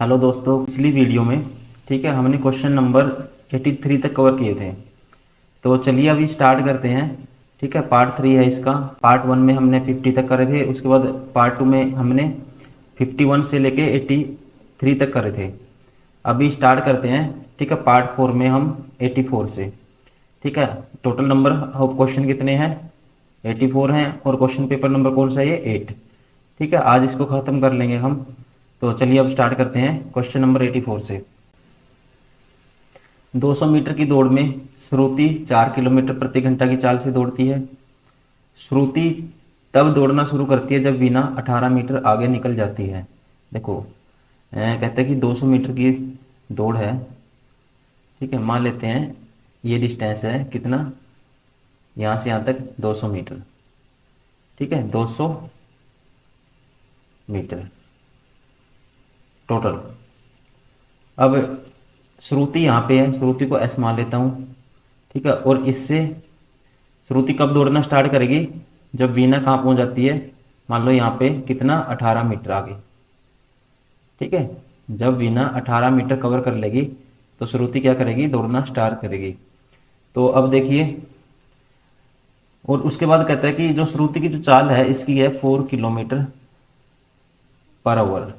Hello दोस्तों, पिछली video में ठीक है हमने क्वेश्चन नंबर 83 तक कवर किए थे। तो चलिए अभी स्टार्ट करते हैं। ठीक है, पार्ट 3 है इसका। पार्ट 1 में हमने 50 तक करे थे, उसके बाद पार्ट 2 में हमने 51 से लेके 83 तक करे थे। अभी स्टार्ट करते हैं। ठीक है, पार्ट 4 में हम 84 से। ठीक है, टोटल नंबर ऑफ क्वेश्चन कितने हैं? 84 हैं, और क्वेश्चन पेपर नंबर कौन सा है? ये 8। ठीक है, आज इसको ख़त्म कर लेंगे हम। तो चलिए अब स्टार्ट करते हैं क्वेश्चन नंबर 84 से। 200 मीटर की दौड़ में श्रुति 4 किलोमीटर प्रति घंटा की चाल से दौड़ती है। श्रुति तब दौड़ना शुरू करती है जब वीना 18 मीटर आगे निकल जाती है। देखो, कहते हैं कि 200 मीटर की दौड़ है। ठीक है, मान लेते हैं ये डिस्टेंस है कितना, यहाँ से यहाँ तक 200 मीटर। ठीक है, 200 मीटर टोटल। अब श्रुति यहाँ पे है, श्रुति को एस मान लेता हूँ। ठीक है, और इससे श्रुति कब दौड़ना स्टार्ट करेगी? जब वीना कहाँ पहुँच जाती है? मान लो यहाँ पे कितना, 18 मीटर आगे। ठीक है, जब वीना 18 मीटर कवर कर लेगी तो श्रुति क्या करेगी? दौड़ना स्टार्ट करेगी। तो अब देखिए, और उसके बाद कहता है कि जो श्रुति की जो चाल है इसकी है 4 किलोमीटर पर आवर।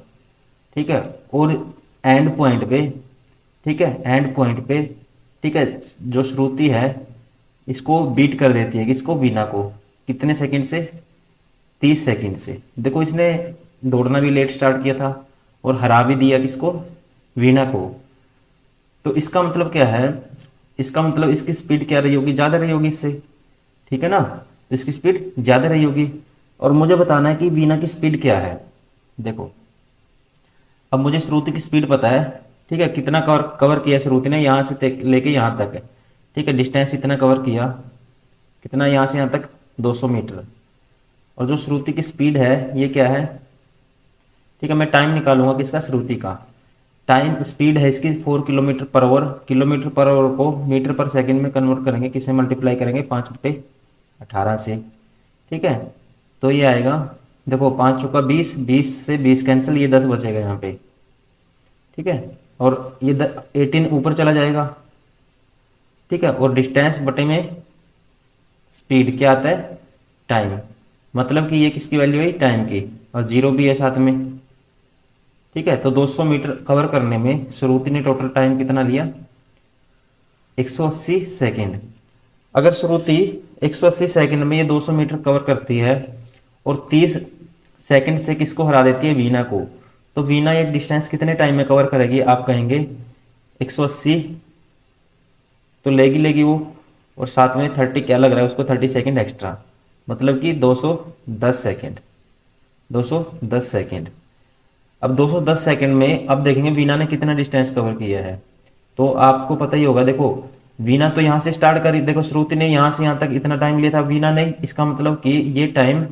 ठीक है, और एंड पॉइंट पे, ठीक है, एंड पॉइंट पे, ठीक है, जो श्रुति है इसको बीट कर देती है, किसको? वीना को। कितने सेकंड से? 30 सेकंड से। देखो, इसने दौड़ना भी लेट स्टार्ट किया था और हरा भी दिया किसको? वीना को। तो इसका मतलब क्या है? इसका मतलब इसकी स्पीड क्या रही होगी? ज़्यादा रही होगी इससे। ठीक है ना, तो इसकी स्पीड ज़्यादा रही होगी। और मुझे बताना है कि वीना की स्पीड क्या है। देखो, अब मुझे श्रुति की स्पीड पता है। ठीक है, कितना कवर कवर किया श्रुति ने यहाँ से लेके यहाँ तक है। ठीक है, डिस्टेंस इतना कवर किया, कितना, यहाँ से यहाँ तक 200 मीटर। और जो श्रुति की स्पीड है ये क्या है? ठीक है, मैं टाइम निकालूंगा किसका? श्रुति का। टाइम स्पीड है इसकी 4 kilometre per hour. Kilometre per hour को मीटर पर सेकंड में कन्वर्ट करेंगे, किससे मल्टीप्लाई करेंगे? 5/18 से। ठीक है, तो ये आएगा, देखो 5 चौका 20, 20 से 20 कैंसिल, ये 10 बचेगा यहाँ पे। ठीक है, और ये 18 ऊपर चला जाएगा। ठीक है, और डिस्टेंस बटे में स्पीड क्या आता है? टाइम। मतलब कि ये किसकी वैल्यू है? टाइम की, और जीरो भी है साथ में। ठीक है, तो 200 मीटर कवर करने में श्रुति ने टोटल टाइम कितना लिया? 180 सेकेंड। अगर श्रुति 180 सेकेंड में ये 200 मीटर कवर करती है और 30 सेकेंड से किसको हरा देती है? वीना को। तो वीना ये डिस्टेंस कितने टाइम में कवर करेगी? आप कहेंगे 180 तो लेगी लेगी वो, और साथ में 30 क्या लग रहा है उसको? 30 सेकेंड एक्स्ट्रा, मतलब कि 210 सेकेंड। 210 सेकेंड। अब 210 सेकेंड में अब देखेंगे वीना ने कितना डिस्टेंस कवर किया है। तो आपको पता ही होगा। देखो, वीना तो यहाँ से स्टार्ट करी, देखो श्रुति ने यहाँ से यहाँ तक इतना टाइम लिया था, वीना ने। इसका मतलब कि ये टाइम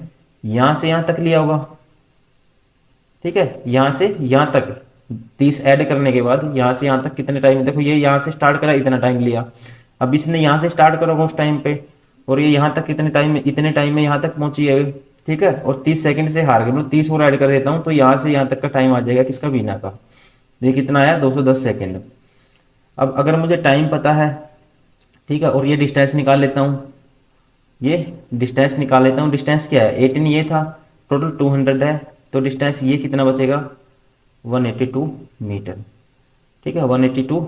यहाँ से यहाँ तक लिया होगा। ठीक है, यहाँ से यहाँ तक 30 ऐड करने के बाद यहाँ से यहाँ तक कितने टाइम? देखो, ये यहाँ से स्टार्ट करा, इतना टाइम लिया। अब इसने यहाँ से स्टार्ट करा उस टाइम पे, और ये यहाँ तक कितने टाइम में? इतने टाइम में यहाँ तक पहुंची है। ठीक है, और 30 सेकंड से हार गए, मतलब 30 और ऐड कर देता हूँ तो यहाँ से यहाँ तक का टाइम आ जाएगा किसका? वीना का। ये कितना आया? 210 सेकेंड। अब अगर मुझे टाइम पता है, ठीक है, और ये डिस्टेंस निकाल लेता हूँ, ये डिस्टेंस निकाल लेता हूँ। डिस्टेंस क्या है? 18 ये था, टोटल 200 है, तो डिस्टेंस ये कितना बचेगा? 182 मीटर। ठीक है, 182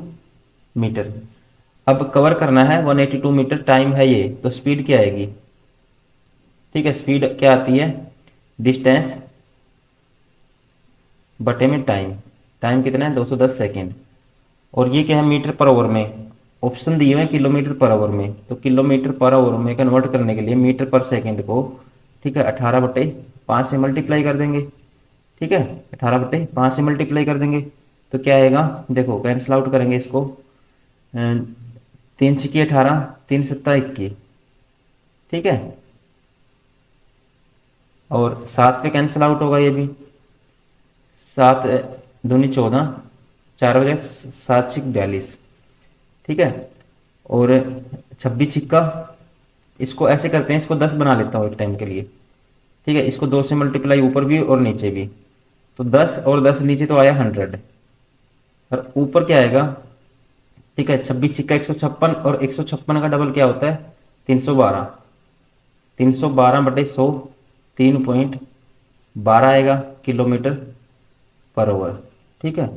मीटर। अब कवर करना है 182 मीटर, टाइम है ये, तो स्पीड क्या आएगी? ठीक है, स्पीड क्या आती है? डिस्टेंस बटे में टाइम। टाइम कितना है? 210 सेकेंड। और ये क्या है? मीटर पर आवर में। ऑप्शन दिए हुए हैं किलोमीटर पर आवर में, तो किलोमीटर पर आवर में कन्वर्ट करने के लिए मीटर पर सेकेंड को, ठीक है, 18/5 से मल्टीप्लाई कर देंगे। ठीक है, 18/5 से मल्टीप्लाई कर देंगे तो क्या आएगा? देखो, कैंसिल आउट करेंगे इसको। 3×6=18, 3×7=21। ठीक है, और 7 पे कैंसिल आउट होगा ये भी। 7×2=14, 4×7=42। ठीक है, और 26 इसको ऐसे करते हैं, इसको 10 बना लेता हूँ एक टाइम के लिए। ठीक है, इसको 2 से मल्टीप्लाई ऊपर भी और नीचे भी, तो 10 और 10 नीचे तो आया 100। और ऊपर क्या आएगा, ठीक है, 26 छिक्का 156, और 156 का डबल क्या होता है, 312। 312/100 3.12 आएगा किलोमीटर पर आवर। ठीक है,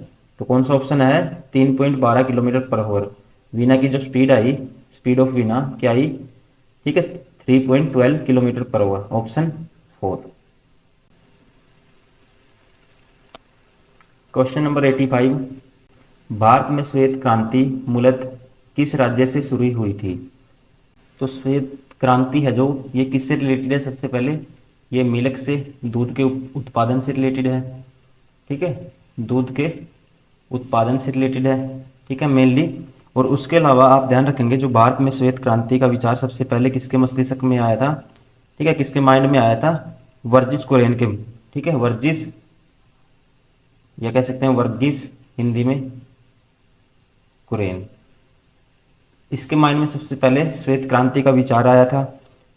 तो कौन सा ऑप्शन है, 3.12 किलोमीटर पर आवर। वीना की जो speed I, speed of Veena क्या आई, ठीक है, 3.12 kilometre per hour, option 4। Question number 85, Bharat में श्वेत क्रांति मूलतः किस राज्य से शुरू हुई थी। तो श्वेत क्रांति है जो, ये किससे रिलेटेड है, सबसे पहले ये मिल्क से, दूध के उत्पादन से रिलेटेड है। ठीक है, दूध के उत्पादन से रिलेटेड है, ठीक है, मेनली। और उसके अलावा आप ध्यान रखेंगे, जो भारत में श्वेत क्रांति का विचार सबसे पहले किसके मस्तिष्क में आया था, ठीक है, किसके माइंड में आया था, वर्जिस कुरियन के। ठीक है, वर्जिस, या कह सकते हैं वर्गीस हिंदी में, कुरियन, इसके माइंड में सबसे पहले श्वेत क्रांति का विचार आया था।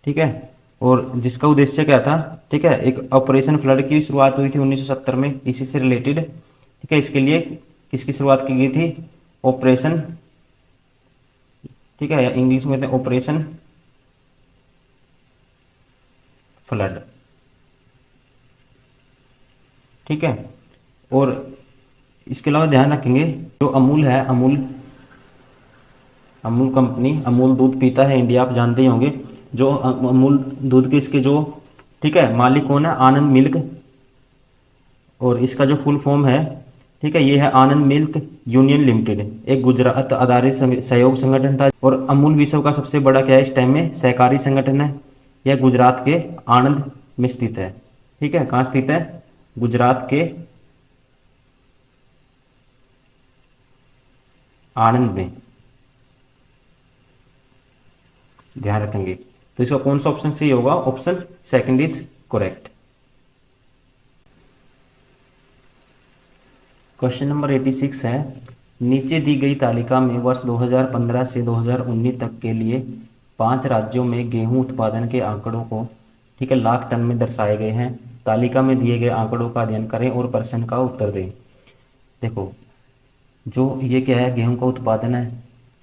ठीक है, और जिसका उद्देश्य क्या था, ठीक है, एक ऑपरेशन फ्लड की शुरुआत हुई थी 1970 में, इसी से रिलेटेड। ठीक है, इसके लिए किसकी शुरुआत की गई थी, ऑपरेशन, ठीक है, या इंग्लिश में कहते हैं ऑपरेशन फ्लड। ठीक है, और इसके अलावा ध्यान रखेंगे, जो अमूल है, अमूल, अमूल कंपनी, अमूल दूध पीता है इंडिया, आप जानते ही होंगे। जो अमूल दूध के इसके जो, ठीक है, मालिक कौन है, आनंद मिल्क, और इसका जो फुल फॉर्म है, ठीक है, ये है आनंद मिल्क यूनियन लिमिटेड, एक गुजरात आधारित सहयोग संगठन था। और अमूल विश्व का सबसे बड़ा क्या है इस टाइम में, सहकारी संगठन है। यह गुजरात के आनंद में स्थित है। ठीक है, कहाँ स्थित है, गुजरात के आनंद में, ध्यान रखेंगे। तो इसका कौन सा ऑप्शन सही होगा, option second is correct. Question number 86 है, नीचे दी गई तालिका में वर्ष 2015 से 2019 तक के लिए 5 राज्यों में गेहूं उत्पादन के आंकड़ों को, ठीक है, लाख टन में दर्शाए गए हैं। तालिका में दिए गए आंकड़ों का अध्ययन करें और प्रश्न का उत्तर दें। देखो, जो ये क्या है, गेहूं का उत्पादन है।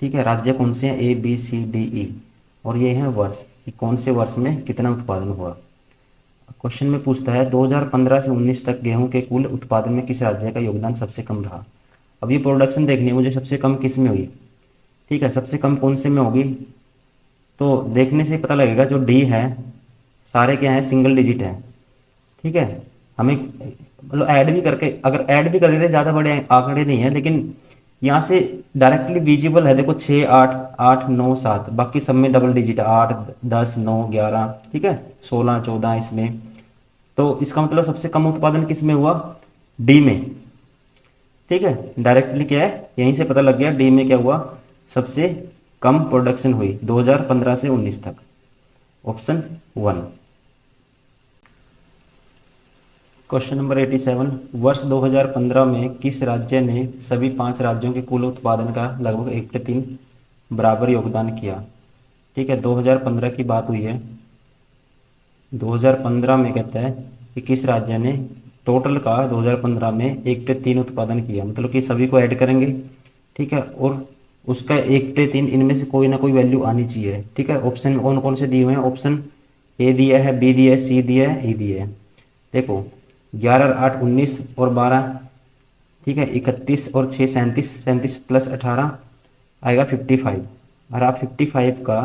ठीक है, राज्य कौन से हैं, ABCDE, और ये हैं वर्ष, कि कौन से वर्ष में कितना उत्पादन हुआ। क्वेश्चन में पूछता है 2015 से 19 तक गेहूं के कुल उत्पादन में किस राज्य का योगदान सबसे कम रहा। अब ये प्रोडक्शन देखनी है मुझे, सबसे कम किस में हुई। ठीक है, सबसे कम कौन से में होगी, तो देखने से पता लगेगा, जो डी है सारे क्या है, सिंगल डिजिट है। ठीक है, हमें मतलब ऐड भी करके, अगर ऐड भी कर देते ज़्यादा बड़े आंकड़े नहीं है, लेकिन यहाँ से डायरेक्टली विजिबल है। देखो 6 8 8 9 7, बाकी सब में डबल डिजिट, 8 10 9 11, ठीक है, 16 14 इसमें। तो इसका मतलब सबसे कम उत्पादन किस में हुआ, डी में। ठीक है, डायरेक्टली क्या है, यहीं से पता लग गया, डी में क्या हुआ, सबसे कम प्रोडक्शन हुई 2015 से 19 तक, ऑप्शन 1। क्वेश्चन नंबर 87, वर्ष 2015 में किस राज्य ने सभी 5 राज्यों के कुल उत्पादन का लगभग 1/3 बराबर योगदान किया। ठीक है, 2015 की बात हुई है। 2015 में कहता है कि किस राज्य ने टोटल का 2015 में 1/3 उत्पादन किया, मतलब कि सभी को ऐड करेंगे। ठीक है, और उसका 1/3 इनमें से कोई ना कोई वैल्यू आनी चाहिए। ठीक है, ऑप्शन कौन कौन से दिए हुए हैं, ऑप्शन ए दिया है, बी दिया है, सी दिया है, ई दिया है। देखो 11 और 8 19 और 12, ठीक है, 31 और 6 37, 37 प्लस 18 आएगा 55। और आप 55 का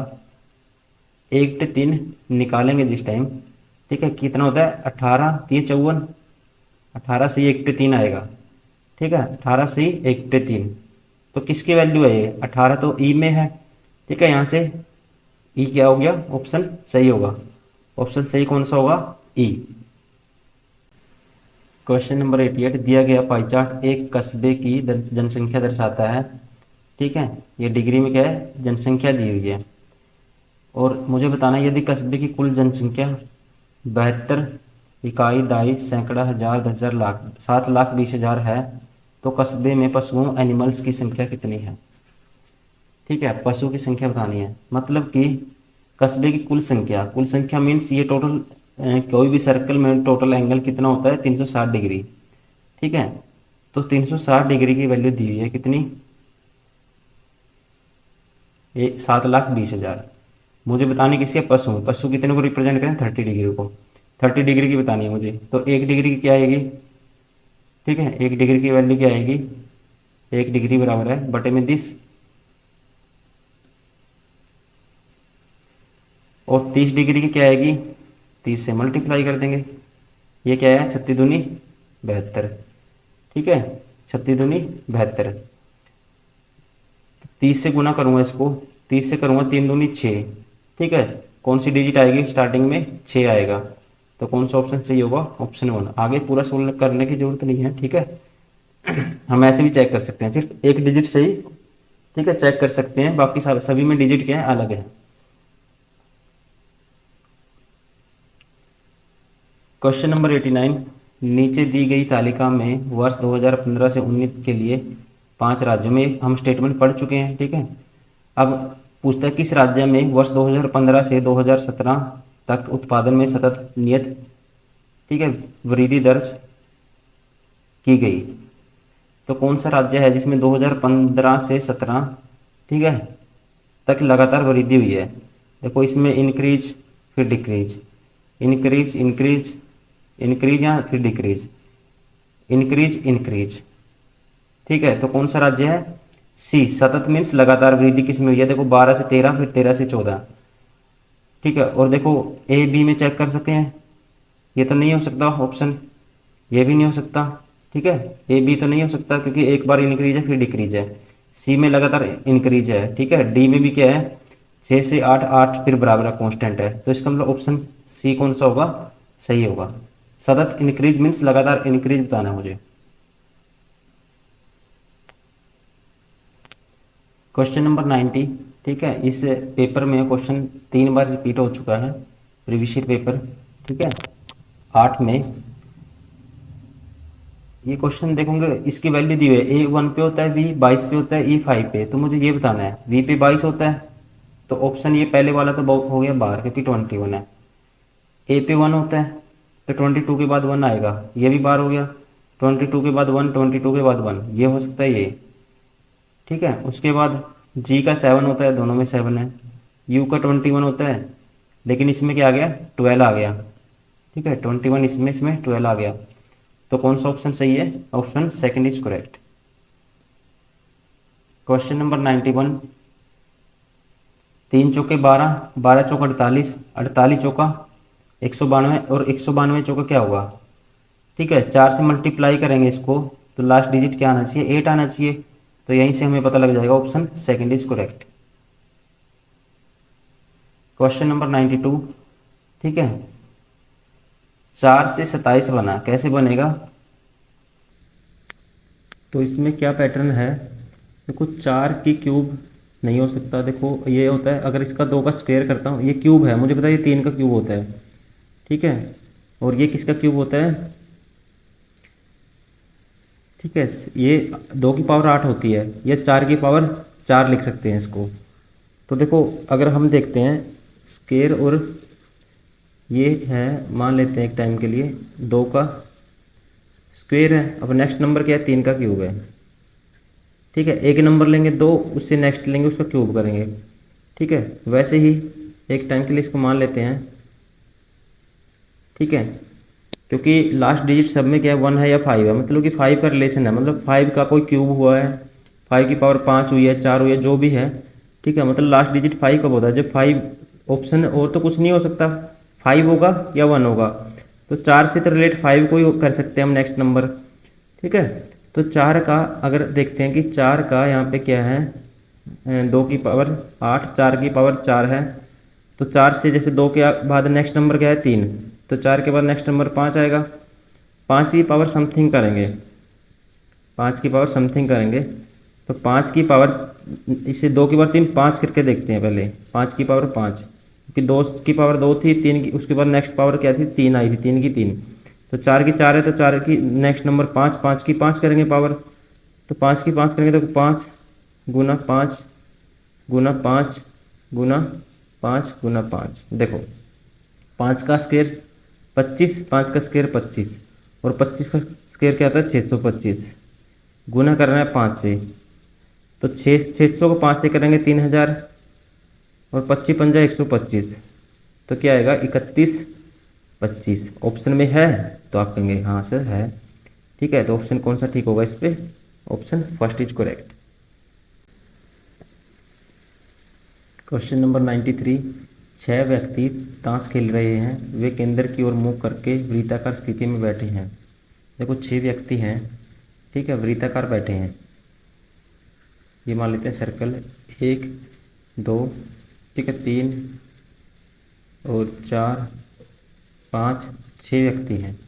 1/3 निकालेंगे जिस टाइम, ठीक है, कितना होता है, 18 3 54, 18 से 1/3 आएगा। ठीक है, 18 से 1/3, तो किसकी वैल्यू है ये, 18 तो ई में है। ठीक है, यहाँ से ई क्या हो गया, ऑप्शन सही होगा। ऑप्शन सही कौन सा होगा, ई। क्वेश्चन नंबर 88, दिया गया पाई चार्ट एक कस्बे की जनसंख्या दर्शाता है। ठीक है, ये डिग्री में क्या है, जनसंख्या दी हुई है, और मुझे बताना है, यदि कस्बे की कुल जनसंख्या 72 इकाई दाई सैकड़ा हजार 10,000 लाख 7,20,000 है, तो कस्बे में पशुओं एनिमल्स की संख्या कितनी है। ठीक है, पशु की संख्या बतानी है, मतलब कि कस्बे की कुल संख्या, कुल संख्या मीन्स ये टोटल, कोई भी सर्कल में टोटल एंगल कितना होता है, 360 डिग्री। ठीक है, तो 360 डिग्री की वैल्यू दी हुई है कितनी, 7,20,000। मुझे बतानी किसी है पशु, पशु कितने को रिप्रेजेंट करें, 30 डिग्री को, 30 डिग्री की बतानी है मुझे। तो 1 डिग्री की क्या आएगी, ठीक है, 1 डिग्री की वैल्यू क्या आएगी, 1 डिग्री बराबर है बटे में 10, और 30 डिग्री की क्या आएगी, 30 से मल्टीप्लाई कर देंगे। ये क्या है, 36 दूनी 72, ठीक है, 36 दूनी 72। 30 से गुना करूँगा इसको, 30 से करूँगा 3 दूनी 6, ठीक है, कौन सी डिजिट आएगी स्टार्टिंग में, 6 आएगा। तो कौन सा ऑप्शन सही होगा, ऑप्शन 1। आगे पूरा सोल्व करने की जरूरत नहीं है, ठीक है, हम ऐसे भी चेक कर सकते हैं, सिर्फ एक डिजिट से ही, ठीक है, चेक कर सकते हैं, बाकी सभी में डिजिट क्या है, अलग है। क्वेश्चन नंबर 89, नीचे दी गई तालिका में वर्ष 2015 से 19 के लिए 5 राज्यों में, हम स्टेटमेंट पढ़ चुके हैं, ठीक है। अब पूछता है किस राज्य में वर्ष 2015 से 2017 तक उत्पादन में सतत नियत, ठीक है, वृद्धि दर्ज की गई। तो कौन सा राज्य है जिसमें 2015 से 17, ठीक है, तक लगातार वृद्धि हुई है। देखो इसमें इंक्रीज फिर डिक्रीज, इंक्रीज इंक्रीज इंक्रीज या फिर डिक्रीज, इंक्रीज इंक्रीज, ठीक है। तो कौन सा राज्य है, सी, सतत मीन्स लगातार वृद्धि किस में हुई है, देखो 12 से 13 फिर 13 से 14, ठीक है। और देखो ए बी में चेक कर सके हैं, ये तो नहीं हो सकता ऑप्शन, ये भी नहीं हो सकता, ठीक है, ए बी तो नहीं हो सकता क्योंकि एक बार इंक्रीज है फिर डिक्रीज है। सी में लगातार इंक्रीज है, ठीक है। डी में भी क्या है, 6 से 8, 8 फिर बराबर कांस्टेंट है। तो इसका मतलब ऑप्शन सी कौन सा होगा, सही होगा। सतत इंक्रीज मीन्स लगातार इंक्रीज बताना है मुझे। क्वेश्चन नंबर 90, ठीक है, इस पेपर में क्वेश्चन 3 बार रिपीट हो चुका है, प्रीवियस ईयर पेपर, ठीक है, 8 में। ये क्वेश्चन देखोगे इसकी वैल्यू दी हुई है, ए 1 पे होता है, बी 22 पे होता है, ई 5 पे। तो मुझे ये बताना है वी पे 22 होता है, तो ऑप्शन ये पहले वाला तो बहुत हो गया बाहर क्योंकि 21 है। ए पे 1 होता है तो 22 के बाद 1 आएगा, ये भी बाहर हो गया। 22 के बाद 1, 22 के बाद 1, ये हो सकता है ये, ठीक है। उसके बाद जी का 7 होता है, दोनों में 7 है। यू का 21 होता है, लेकिन इसमें क्या आ गया, 12 आ गया, ठीक है, 21 इसमें, इसमें 12 आ गया। तो कौन सा ऑप्शन सही है, option second is correct. Question number 91, 3 चौके 12, 12 चौका 48, 48 चौका 192, और 192 चौका क्या होगा, ठीक है, 4 से मल्टीप्लाई करेंगे इसको तो लास्ट डिजिट क्या आना चाहिए, 8 आना चाहिए। तो यहीं से हमें पता लग जाएगा option second is correct. Question number 92, ठीक है, 4 से 27 बना, कैसे बनेगा। तो इसमें क्या पैटर्न है, देखो 4 की क्यूब नहीं हो सकता, देखो ये होता है, अगर इसका 2 का स्क्वायर करता हूँ, ये क्यूब है, मुझे पता है ये 3 का क्यूब होता है, ठीक है, और ये किसका क्यूब होता है, ठीक है, ये 2 की पावर 8 होती है, ये 4 की पावर 4 लिख सकते हैं इसको। तो देखो अगर हम देखते हैं स्क्वायर, और ये है, मान लेते हैं एक टाइम के लिए 2 का स्क्वायर है, अब नेक्स्ट नंबर क्या है, 3 का क्यूब है, ठीक है। एक नंबर लेंगे 2, उससे नेक्स्ट लेंगे उसका क्यूब करेंगे, ठीक है। वैसे ही एक टाइम के लिए इसको मान लेते हैं, ठीक है, क्योंकि लास्ट डिजिट सब में क्या है, 1 है या 5 है, मतलब कि 5 का रिलेशन है, मतलब 5 का कोई क्यूब हुआ है, 5 की पावर 5 हुई है, 4 हुई है, जो भी है, ठीक है, मतलब लास्ट डिजिट 5 कब होता है, जब 5 ऑप्शन, और तो कुछ नहीं हो सकता, 5 होगा या 1 होगा। तो 4 से तो रिलेट 5 को ही कर सकते हैं हम नेक्स्ट नंबर, ठीक है। तो 4 का अगर देखते हैं कि 4 का यहाँ पे क्या है, 2 की पावर 8, 4 की पावर 4 है, तो 4 से जैसे 2 के बाद नेक्स्ट नंबर क्या है, 3, तो 4 के बाद नेक्स्ट नंबर 5 आएगा। 5 की पावर समथिंग करेंगे, 5 की पावर समथिंग करेंगे, तो 5 की पावर, इसे 2 की पावर 3, 5 करके देखते हैं पहले, 5 की पावर 5, क्योंकि 2 की पावर 2 थी, 3 की, उसके बाद नेक्स्ट पावर क्या थी, 3 आई थी, 3 की 3, तो 4 की 4 है, तो 4 की नेक्स्ट नंबर 5, 5 की 5 करेंगे पावर, तो 5 की 5 करेंगे तो 5 गुना 5 गुना 5 गुना 5 गुना 5, देखो 5 का स्क्वायर 25, 5 का स्क्वायर 25, और 25 का स्क्वायर क्या आता है, 625, गुना करना है 5 से, तो 600 को 5 से करेंगे 3000, और 25 पंजा 125, तो क्या आएगा 3125। ऑप्शन में है, तो आप कहेंगे हाँ सर है। ठीक है, तो ऑप्शन कौन सा ठीक होगा इस पे? Option first is correct. Question number 93। 6 व्यक्ति ताश खेल रहे हैं, वे केंद्र की ओर मुंह करके वृत्ताकार स्थिति में बैठे हैं। देखो 6 व्यक्ति हैं, ठीक है, वृत्ताकार बैठे हैं। ये मान लेते हैं सर्कल, 1 2, ठीक है, 3 और 4 5 6 व्यक्ति हैं।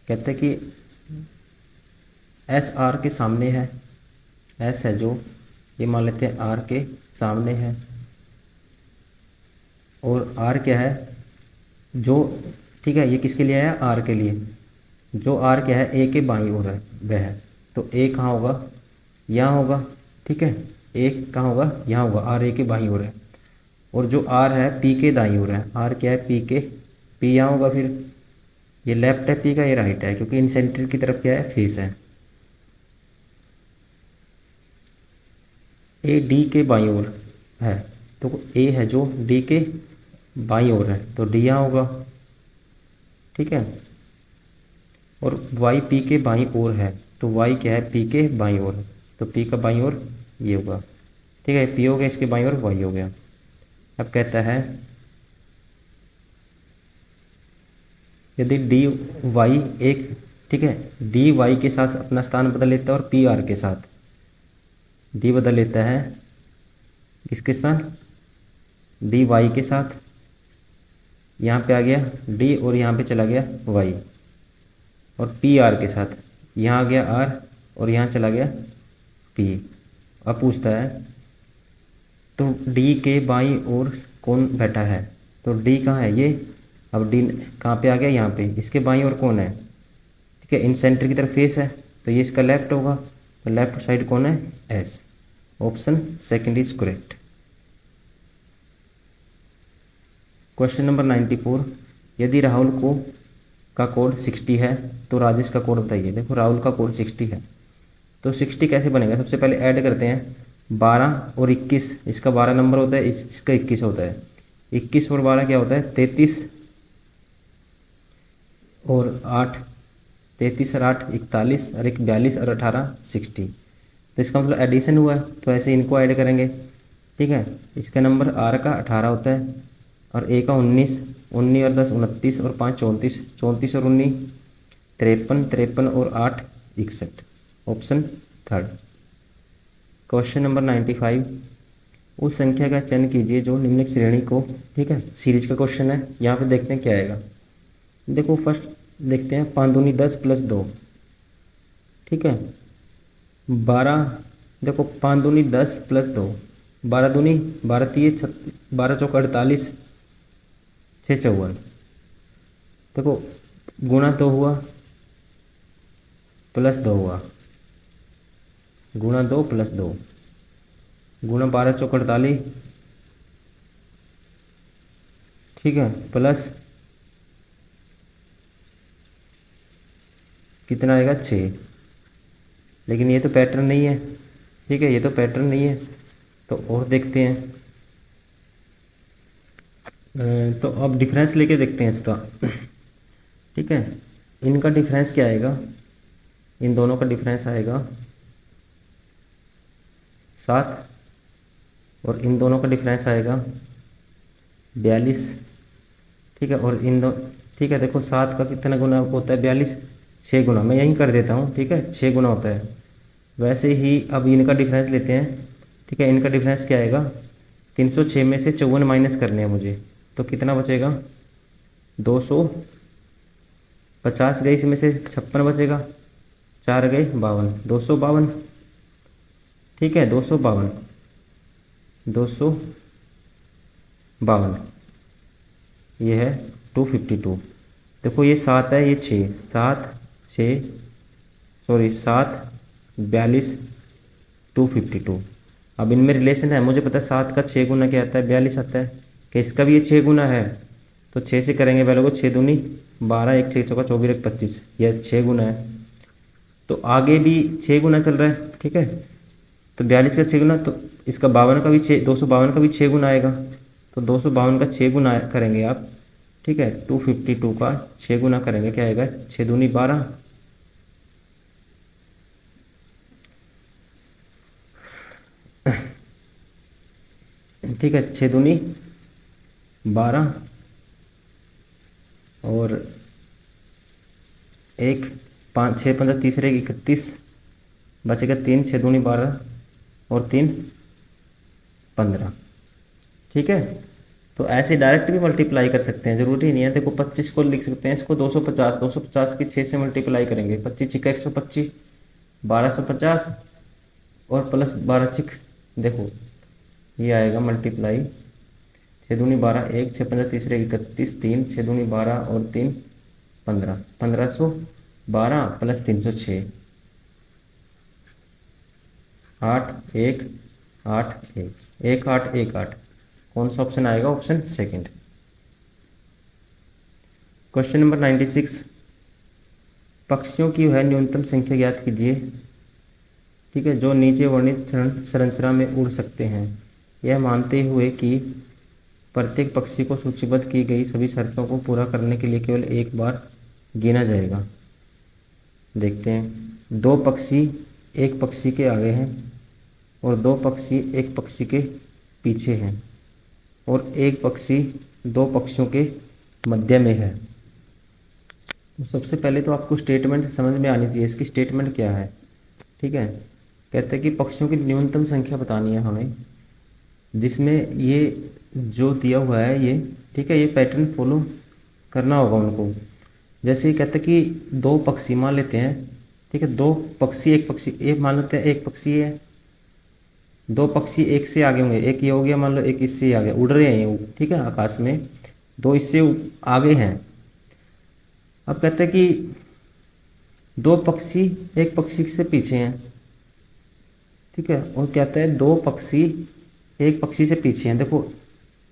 कहते हैं कि एस आर के सामने है, एस है जो, ये मान लेते हैं आर के सामने है, और आर क्या है जो, ठीक है, ये किसके लिए आया? आर के लिए। जो आर क्या है? ए के बाईं ओर है वह है, तो ए कहाँ होगा? यहाँ होगा। ठीक है, ए कहाँ होगा? यहाँ होगा। आर ए के बाईं ओर है, और जो आर है पी के दाईं ओर है। आर क्या है? पी के, पी यहाँ होगा। फिर ये लेफ्ट है पी का, ये राइट है, क्योंकि इन सेंटर की तरफ क्या है? फेस है। ए डी के बाईं ओर है, तो ए है जो डी के बाईं ओर है, तो डी यहाँ होगा। ठीक है, और वाई पी के बाईं ओर है, तो वाई क्या है? पी के बाईं ओर, तो पी का बाईं ओर ये होगा। ठीक है, पी हो गया, इसके बाईं ओर वाई हो गया। अब कहता है यदि डी वाई एक, ठीक है, डी वाई के साथ अपना स्थान बदल लेता है और पी आर के साथ डी बदल लेता है, किसके साथ? डी वाई के साथ। यहाँ पे आ गया डी और यहाँ पे चला गया वाई, और पी आर के साथ यहाँ आ गया आर और यहाँ चला गया पी। अब पूछता है तो डी के बाईं ओर कौन बैठा है? तो डी कहाँ है? ये। अब डी कहाँ पे आ गया? यहाँ पे। इसके बाईं ओर कौन है? ठीक है, इन सेंटर की तरफ फेस है, तो ये इसका लेफ्ट होगा, तो लेफ्ट साइड कौन है? S. Option second is correct. Question number 94। यदि राहुल को का कोड 60 है तो राजेश का कोड बताइए। देखो राहुल का कोड 60 है, तो 60 कैसे बनेगा? सबसे पहले ऐड करते हैं 12 और 21, इसका 12 नंबर होता है, इसका 21 होता है। 21 और 12 क्या होता है? 33 और 8, 33 और 8 41, और एक 42 और 18 60। तो इसका मतलब एडिशन हुआ है, तो ऐसे इनको ऐड करेंगे। ठीक है, इसका नंबर आर का 18 होता है, और ए का 19, 19 और 10 29, और 5 34, 34 और 19 53, 53 और 8 61। Option third. Question number 95। उस संख्या का चयन कीजिए जो निम्नलिखित श्रेणी को, ठीक है, सीरीज का क्वेश्चन है। यहाँ पे देखते हैं क्या आएगा। देखो फर्स्ट देखते हैं 5 दूनी 10 प्लस 2, ठीक है, 12। देखो 5 दूनी 10 प्लस 2, 12 दूनी 12 तीय 12 चौक 48, 6 54। देखो गुणा 2 हुआ प्लस 2 हुआ, गुणा 2 प्लस 2, गुणा 12 चौक 48, ठीक है, प्लस कितना आएगा? 6। लेकिन ये तो पैटर्न नहीं है, ठीक है, ये तो पैटर्न नहीं है। तो और देखते हैं, तो अब डिफरेंस लेके देखते हैं इसका। ठीक है, इनका डिफरेंस क्या आएगा? इन दोनों का डिफरेंस आएगा 7, और इन दोनों का डिफरेंस आएगा 42। ठीक है, और इन दो, ठीक है, देखो 7 का कितना गुना होता है? 42, 6 गुना। मैं यहीं कर देता हूँ, ठीक है, 6 गुना होता है। वैसे ही अब इनका डिफरेंस लेते हैं। ठीक है, इनका डिफरेंस क्या आएगा? 306 में से 54 माइनस करने हैं मुझे, तो कितना बचेगा? 250 गई, इसमें से 56 बचेगा, 4 गए 52, 252। ठीक है, 252, 252, ये है 252। देखो ये 7 है, ये 6, 7 6, सॉरी 7 42 252। अब इनमें रिलेशन है, मुझे पता है 7 का 6 गुना क्या आता है? 42 आता है। कि इसका भी ये 6 गुना है, तो 6 से करेंगे पहले को, 6 दूनी 12, 1 6 चौका 24, 1 25, यह 6 गुना है। तो आगे भी 6 गुना चल रहा है, ठीक है। तो 42 का 6 गुना, तो इसका 52 का भी 252 का भी 6 गुना आएगा। तो 252 का 6 गुना करेंगे आप, ठीक है। 252 का 6 गुना करेंगे, क्या आएगा, 6 दूनी 12, ठीक है। 6 दूनी 12 और एक 5, 6 15 30 रहेगी 31, बचेगा 3, 6 दूनी 12 और 3 15, ठीक है। तो ऐसे डायरेक्ट भी मल्टीप्लाई कर सकते हैं, जरूरी नहीं है। देखो 25 को लिख सकते हैं, इसको 250, 250 की 6 से मल्टीप्लाई करेंगे, 25 छिक्का 125, 1250 और प्लस 12 छिक, देखो ये आएगा मल्टीप्लाई, 6 दूनी 12, 1, 6 15 30 रहेगी 31, 3, 6 दूनी 12 और 3 15, 1512 प्लस 306, 8 1 8 1, 1 8 1 8। कौन सा ऑप्शन आएगा, ऑप्शन सेकंड। क्वेश्चन नंबर 96, पक्षियों की वह न्यूनतम संख्या ज्ञात कीजिए, ठीक है, जो नीचे वर्णित संरचना में उड़ सकते हैं, यह मानते हुए कि प्रत्येक पक्षी को सूचीबद्ध की गई सभी शर्तों को पूरा करने के लिए केवल एक बार गिना जाएगा। देखते हैं, 2 पक्षी एक पक्षी के आगे हैं और 2 पक्षी एक पक्षी के पीछे हैं और एक पक्षी 2 पक्षियों के मध्य में है। तो सबसे पहले तो आपको स्टेटमेंट समझ में आनी चाहिए, इसकी स्टेटमेंट क्या है, ठीक है। कहते हैं कि पक्षियों की न्यूनतम संख्या बतानी है हमें, जिसमें ये जो दिया हुआ है ये, ठीक है, ये पैटर्न फॉलो करना होगा उनको। जैसे कहते हैं कि 2 पक्षी मान लेते हैं, ठीक है, 2 पक्षी एक पक्षी, एक मान लेते हैं एक पक्षी है, 2 पक्षी एक से आगे होंगे, एक ये हो गया मान लो, एक इससे आगे उड़ रहे हैं ये, ठीक है, आकाश में 2 इससे आगे हैं। अब कहते हैं कि 2 पक्षी एक पक्षी से पीछे हैं, ठीक है, और कहता है 2 पक्षी एक पक्षी से पीछे हैं। देखो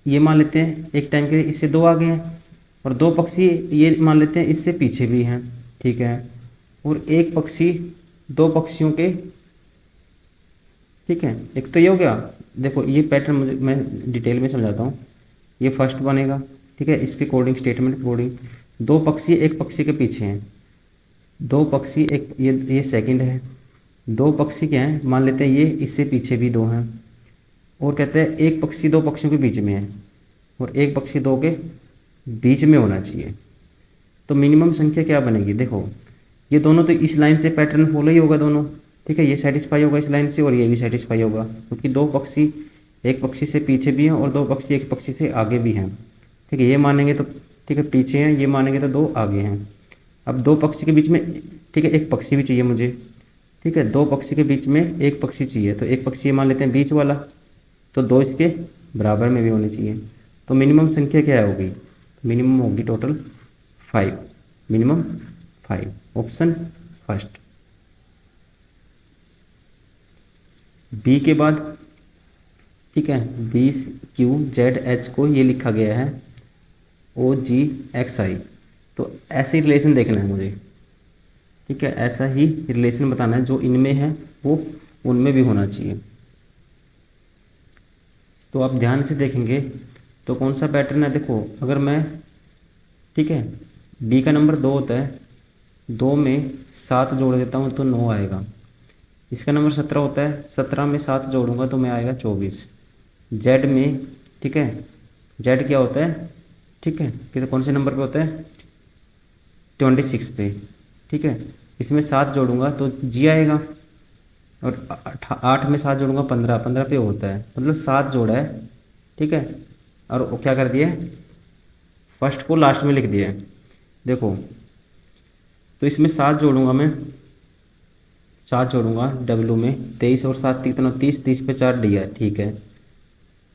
ये मान लेते हैं एक टाइम के लिए इससे 2 आगे हैं, और 2 पक्षी ये मान लेते हैं इससे पीछे भी हैं, ठीक है, और एक पक्षी 2 पक्षियों के, ठीक है। एक तो ये हो गया, देखो ये पैटर्न मुझे मैं डिटेल में समझाता हूँ। ये फर्स्ट बनेगा, ठीक है, इसके अकॉर्डिंग स्टेटमेंट के अकॉर्डिंग 2 पक्षी एक पक्षी के पीछे हैं, 2 पक्षी एक, ये सेकंड है, 2 पक्षी क्या हैं मान लेते हैं ये इससे पीछे भी 2 हैं, और कहते हैं एक पक्षी 2 पक्षियों के बीच में है और एक पक्षी 2 के बीच में होना चाहिए। तो मिनिमम संख्या क्या बनेगी, देखो ये दोनों तो इस लाइन से पैटर्न फॉलो ही होगा दोनों, ठीक है, ये सेटिस्फाई होगा इस लाइन से और ये भी सेटिस्फाई होगा, क्योंकि 2 पक्षी एक पक्षी से पीछे भी हैं और 2 पक्षी एक पक्षी से आगे भी हैं, ठीक है, ये मानेंगे तो, ठीक है, पीछे हैं, ये मानेंगे तो 2 आगे हैं। अब 2 पक्षी के बीच में, ठीक है, एक पक्षी भी चाहिए मुझे, ठीक है, 2 पक्षी के बीच में एक पक्षी चाहिए, तो एक पक्षी मान लेते हैं बीच वाला, तो 2 इसके बराबर में भी होने चाहिए। तो मिनिमम संख्या क्या होगी, मिनिमम होगी total 5, minimum 5, option first. B के बाद, ठीक है, बी क्यू जेड एच को ये लिखा गया है ओ जी एक्स आई, तो ऐसे रिलेशन देखना है मुझे, ठीक है, ऐसा ही रिलेशन बताना है, जो इनमें है वो उनमें भी होना चाहिए। तो आप ध्यान से देखेंगे तो कौन सा पैटर्न है, देखो अगर मैं, ठीक है, बी का नंबर 2 होता है, 2 में 7 जोड़ देता हूँ तो 9 आएगा। इसका नंबर 17 होता है, 17 में 7 जोड़ूंगा तो मैं आएगा 24। जेड में, ठीक है, जेड क्या होता है, ठीक है, कि तो कौन से नंबर पे होता है, 26 पे, ठीक है, इसमें 7 जोड़ूंगा तो जी आएगा, और 8 में 7 जोड़ूंगा 15, 15 पे होता है, मतलब 7 जोड़ा है, ठीक है, और वो क्या कर दिया, फर्स्ट को लास्ट में लिख दिया है। देखो तो इसमें 7 जोड़ूंगा मैं, 7 जोड़ूंगा डब्लू में, 23 और 7 कितना, 30, 30 पे 4 डी है, ठीक है,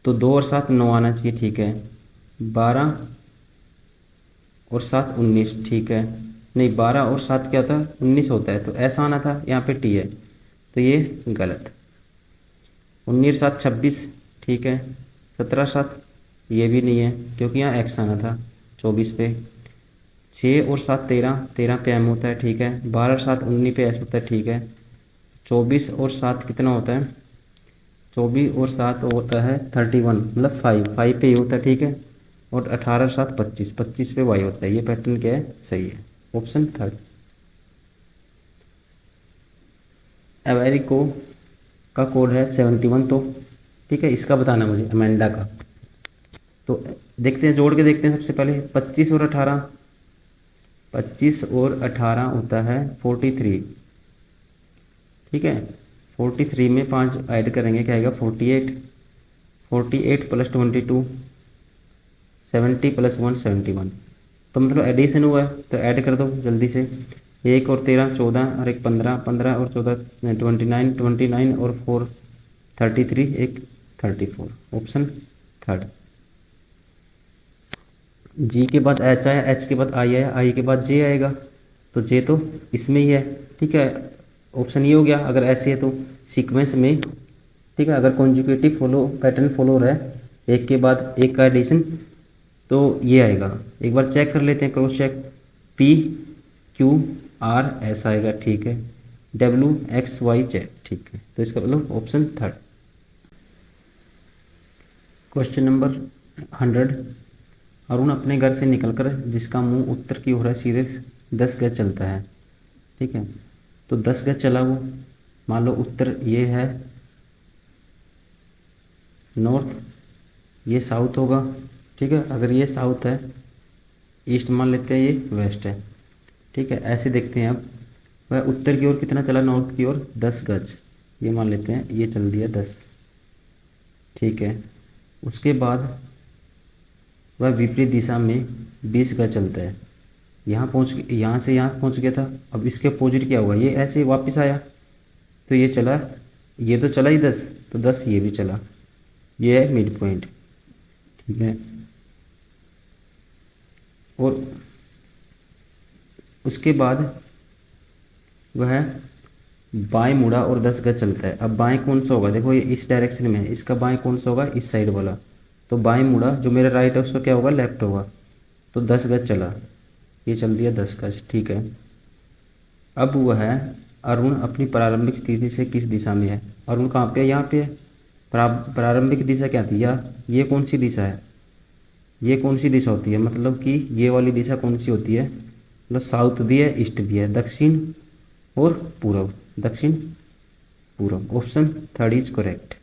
तो 2 और 7 9 आना चाहिए, ठीक है, 12 और 7 19, ठीक है, नहीं 12 और 7 क्या होता है 19 होता है, तो ऐसा आना था, यहाँ पे टी है, तो ये गलत। 19 7 26, ठीक है, 17 7 ये भी नहीं है, क्योंकि यहाँ एक्स आना था 24 पे, 6 और 7 13, 13 पे एम होता है, ठीक है। 12 और 7 19 पे एस होता है, ठीक है। 24 और 7 कितना होता है, 24 और 7 होता है 31, मतलब 5 पे ये होता है, ठीक है। और 18 और 7 25, 25 पे वाई होता है। ये पैटर्न क्या है, सही है, ऑप्शन थर्ड। एवेरिको का कोड है 71, तो ठीक है, इसका बताना मुझे अमेंडा का। तो देखते हैं, जोड़ के देखते हैं। सबसे पहले 25 और 18, 25 और 18 होता है 43, ठीक है। 43 में 5 ऐड करेंगे, क्या आएगा 48, 48 प्लस 22, 70 प्लस 1 71। तो मतलब एडिशन हुआ है, तो ऐड कर दो जल्दी से। 1 और 13 14 और एक 15, 15 और 14 29, 29 और 4 33, एक 34, ऑप्शन थर्ड। जी के बाद एच आया, एच के बाद आई आया, आई के बाद जे आएगा, तो जे तो इसमें ही है, ठीक है। ऑप्शन ये हो गया। अगर ऐसे है तो सीक्वेंस में, ठीक है, अगर कॉन्जुगेटिव फॉलो पैटर्न फॉलो हो रहा है, एक के बाद एक का एडिशन, तो ये आएगा। एक बार चेक कर लेते हैं, cross check. P Q R ऐसा आएगा, ठीक है। डब्ल्यू एक्स वाई जेड, ठीक है। तो इसका मतलब option third. Question number 100। Arun अपने घर से निकलकर, जिसका मुंह उत्तर की ओर है, सीधे 10 गज चलता है, ठीक है। तो 10 गज चला वो, मान लो उत्तर ये है नॉर्थ, ये साउथ होगा, ठीक है। अगर ये साउथ है, ईस्ट मान लेते हैं, ये वेस्ट है, ठीक है। ऐसे देखते हैं अब, वह उत्तर की ओर कितना चला, नॉर्थ की ओर 10 गज, ये मान लेते हैं, ये चल दिया 10, ठीक है। उसके बाद वह विपरीत दिशा में 20 गज चलता है, यहाँ पहुँच, यहाँ से यहाँ पहुँच गया था। अब इसके अपोजिट क्या हुआ, ये ऐसे वापस आया, तो ये चला, ये तो चला ही 10, तो 10 ये भी चला, ये है मिड पॉइंट, ठीक है। और उसके बाद वह बाएं मुड़ा और 10 गज चलता है। अब बाएं कौन सा होगा, देखो ये इस डायरेक्शन में है, इसका बाएं कौन सा होगा, इस साइड वाला। तो बाएं मुड़ा, जो मेरा राइट है उसका क्या होगा, लेफ्ट होगा। तो 10 गज चला, ये चल दिया 10 गज, ठीक है। अब वह अरुण अपनी प्रारंभिक स्थिति से किस दिशा में है, अरुण कहाँ पे है, यहाँ पे है। प्रारंभिक दिशा क्या थी, या ये कौन सी दिशा है, ये कौन सी दिशा होती है, मतलब कि ये वाली दिशा कौन सी होती है, मतलब साउथ भी है, ईस्ट भी है, दक्षिण और पूर्व, दक्षिण पूर्व, ऑप्शन थर्ड इज करेक्ट।